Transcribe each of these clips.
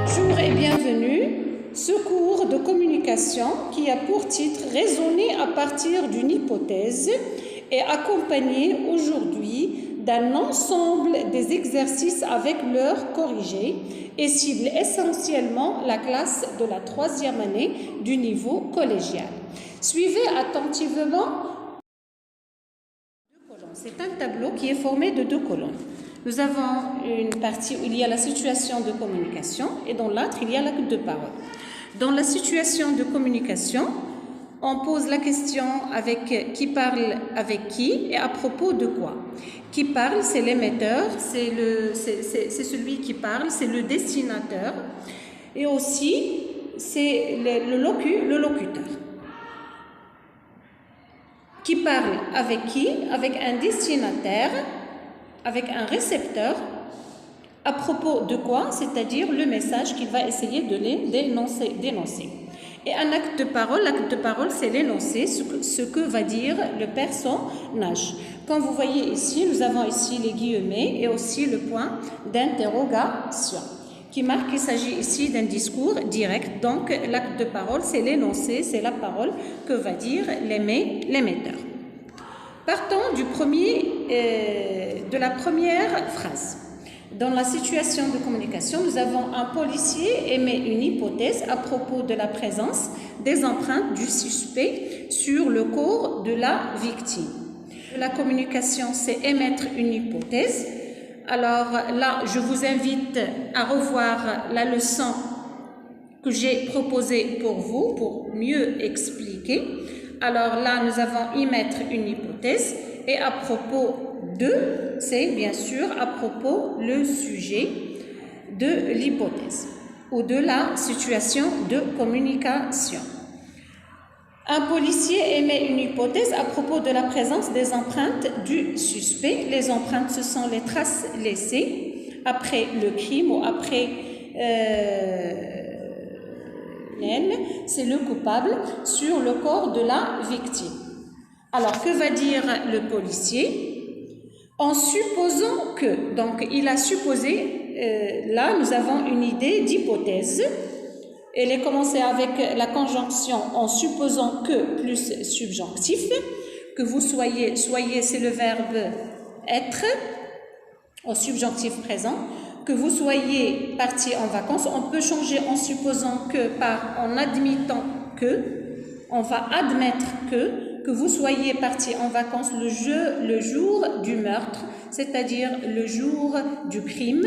Bonjour et bienvenue. Ce cours de communication qui a pour titre « Raisonner à partir d'une hypothèse » est accompagné aujourd'hui d'un ensemble des exercices avec l'heure corrigée et cible essentiellement la classe de la 3e année du niveau collégial. Suivez attentivement. C'est un tableau qui est formé de 2 colonnes. Nous avons une partie où il y a la situation de communication et dans l'autre, il y a l'acte de parole. Dans la situation de communication, on pose la question avec qui parle avec qui et à propos de quoi. Qui parle, c'est l'émetteur, c'est celui qui parle, c'est le destinateur et aussi c'est le locuteur. Qui parle avec qui? Avec un destinataire, avec un récepteur, à propos de quoi? C'est-à-dire le message qu'il va essayer de d'énoncer. Et un acte de parole, l'acte de parole, c'est l'énoncé, ce que va dire le personnage. Comme vous voyez ici, nous avons ici les guillemets et aussi le point d'interrogation, qui marque qu'il s'agit ici d'un discours direct. Donc, l'acte de parole, c'est l'énoncé, c'est la parole que va dire l'émetteur. Partons de la première phrase. Dans la situation de communication, nous avons un policier émet une hypothèse à propos de la présence des empreintes du suspect sur le corps de la victime. La communication, c'est émettre une hypothèse. Alors là, je vous invite à revoir la leçon que j'ai proposée pour vous, pour mieux expliquer. Alors là, nous avons émettre une hypothèse et à propos de, c'est bien sûr à propos le sujet de l'hypothèse ou de la situation de communication. Un policier émet une hypothèse à propos de la présence des empreintes du suspect. Les empreintes, ce sont les traces laissées après le crime ou après c'est le coupable sur le corps de la victime. Alors, que va dire le policier? En supposant que, donc il a supposé, là nous avons une idée d'hypothèse. Elle est commencée avec la conjonction en supposant que plus subjonctif, que vous soyez c'est le verbe être au subjonctif présent, que vous soyez parti en vacances, on peut changer en supposant que en admettant que, on va admettre que vous soyez parti en vacances le jour du meurtre, c'est-à-dire le jour du crime.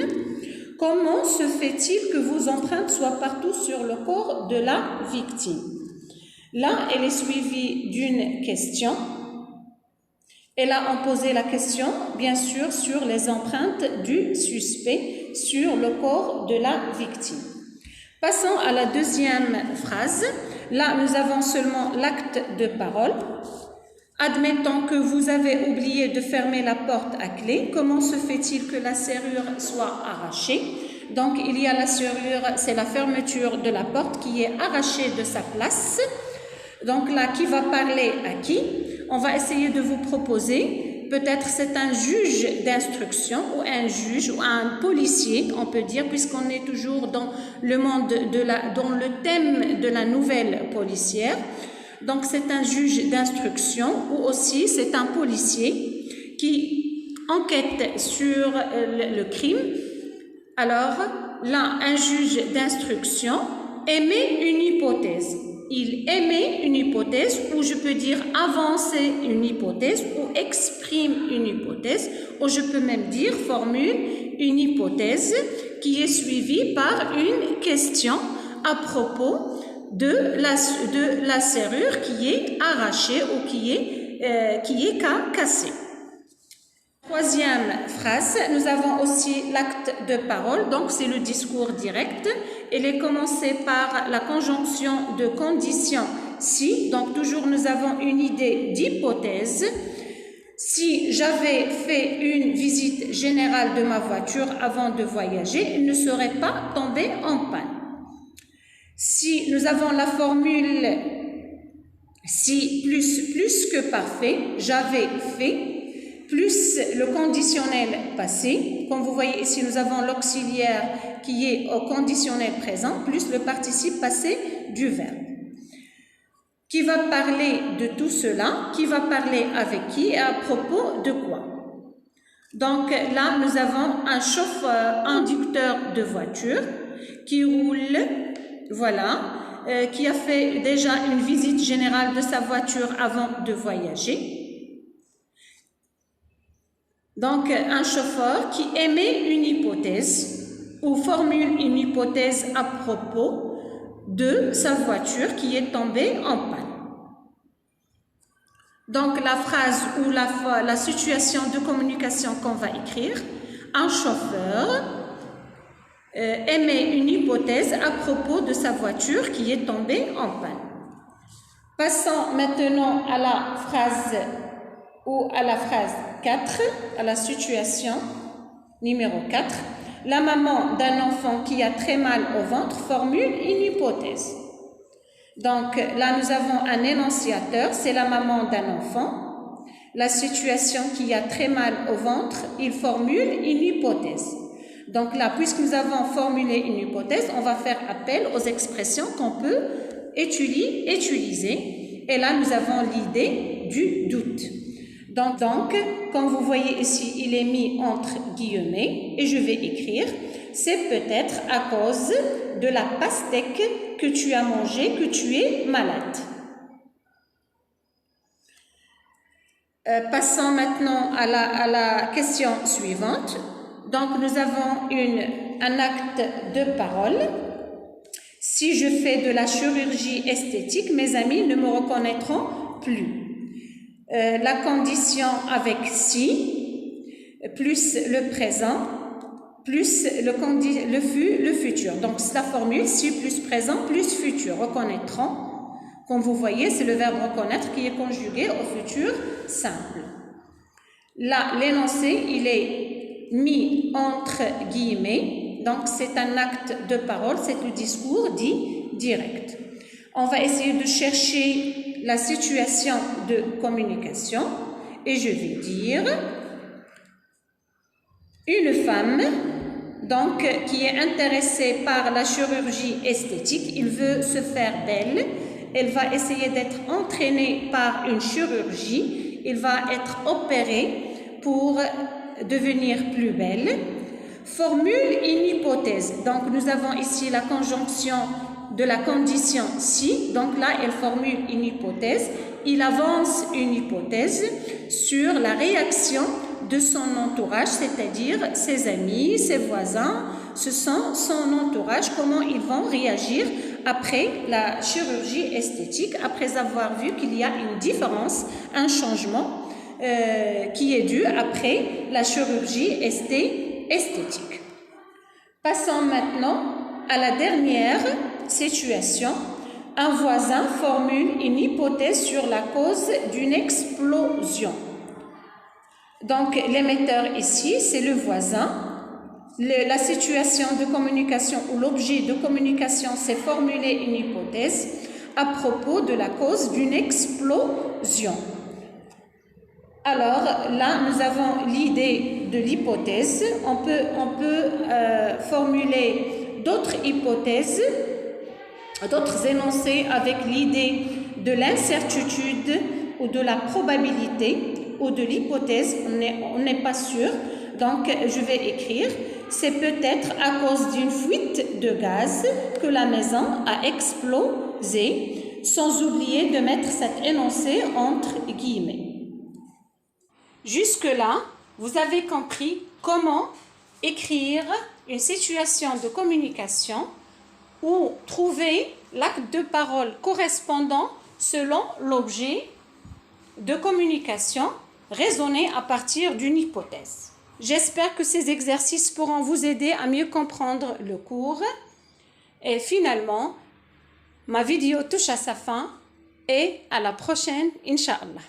Comment se fait-il que vos empreintes soient partout sur le corps de la victime? Là, elle est suivie d'une question. Et là, on posait la question, bien sûr, sur les empreintes du suspect sur le corps de la victime. Passons à la deuxième phrase. Là, nous avons seulement l'acte de parole. Admettons que vous avez oublié de fermer la porte à clé. Comment se fait-il que la serrure soit arrachée? Donc, il y a la serrure, c'est la fermeture de la porte qui est arrachée de sa place. Donc là, qui va parler à qui? On va essayer de vous proposer, peut-être c'est un juge d'instruction ou un juge ou un policier, on peut dire, puisqu'on est toujours dans le monde dans le thème de la nouvelle policière. Donc c'est un juge d'instruction ou aussi c'est un policier qui enquête sur le crime. Alors là, un juge d'instruction émet une hypothèse. Il émet une hypothèse ou je peux dire avancer une hypothèse ou exprime une hypothèse ou je peux même dire formule une hypothèse qui est suivie par une question à propos de la serrure qui est arrachée ou qui est cassée. Troisième phrase, nous avons aussi l'acte de parole, donc c'est le discours direct. Elle est commencée par la conjonction de condition si, donc toujours nous avons une idée d'hypothèse. Si j'avais fait une visite générale de ma voiture avant de voyager, elle ne serait pas tombée en panne. Si nous avons la formule si plus que parfait, j'avais fait, plus le conditionnel passé. Comme vous voyez ici, nous avons l'auxiliaire qui est au conditionnel présent plus le participe passé du verbe. Qui va parler de tout cela? Qui va parler avec qui et à propos de quoi? Donc là, nous avons un chauffeur, un conducteur de voiture qui roule, voilà, qui a fait déjà une visite générale de sa voiture avant de voyager. Donc, un chauffeur qui émet une hypothèse ou formule une hypothèse à propos de sa voiture qui est tombée en panne. Donc, la phrase ou la situation de communication qu'on va écrire, un chauffeur émet une hypothèse à propos de sa voiture qui est tombée en panne. Passons maintenant à la phrase 4, à la situation numéro 4. La maman d'un enfant qui a très mal au ventre formule une hypothèse. Donc là, nous avons un énonciateur, c'est la maman d'un enfant. La situation qui a très mal au ventre, il formule une hypothèse. Donc là, puisque nous avons formulé une hypothèse, on va faire appel aux expressions qu'on peut utiliser. Et là, nous avons l'idée du doute. Donc, comme vous voyez ici, il est mis entre guillemets et je vais écrire « C'est peut-être à cause de la pastèque que tu as mangée que tu es malade. » Passons maintenant à la question suivante. Donc, nous avons un acte de parole. Si je fais de la chirurgie esthétique, mes amis ne me reconnaîtront plus. La condition avec si, plus le présent, plus le futur. Donc, c'est la formule si plus présent plus futur. Reconnaîtront. Comme vous voyez, c'est le verbe reconnaître qui est conjugué au futur simple. Là, l'énoncé, il est mis entre guillemets. Donc, c'est un acte de parole, c'est le discours dit direct. On va essayer de chercher la situation de communication et je vais dire une femme donc qui est intéressée par la chirurgie esthétique, il veut se faire belle, elle va essayer d'être entraînée par une chirurgie, il va être opéré pour devenir plus belle. Formule une hypothèse. Donc nous avons ici la conjonction de la condition si, donc là elle formule une hypothèse, il avance une hypothèse sur la réaction de son entourage, c'est-à-dire ses amis, ses voisins, ce sont son entourage, comment ils vont réagir après la chirurgie esthétique, après avoir vu qu'il y a une différence, un changement qui est dû après la chirurgie esthétique. Passons maintenant à la dernière situation. Un voisin formule une hypothèse sur la cause d'une explosion. Donc, l'émetteur ici, c'est le voisin. La situation de communication ou l'objet de communication, c'est formuler une hypothèse à propos de la cause d'une explosion. Alors, là, nous avons l'idée de l'hypothèse. On peut formuler d'autres hypothèses, d'autres énoncés avec l'idée de l'incertitude ou de la probabilité ou de l'hypothèse, on n'est pas sûr. Donc, je vais écrire, c'est peut-être à cause d'une fuite de gaz que la maison a explosé, sans oublier de mettre cet énoncé entre guillemets. Jusque-là, vous avez compris comment écrire une situation de communication ou trouver l'acte de parole correspondant selon l'objet de communication raisonné à partir d'une hypothèse. J'espère que ces exercices pourront vous aider à mieux comprendre le cours. Et finalement, ma vidéo touche à sa fin et à la prochaine, Inch'Allah.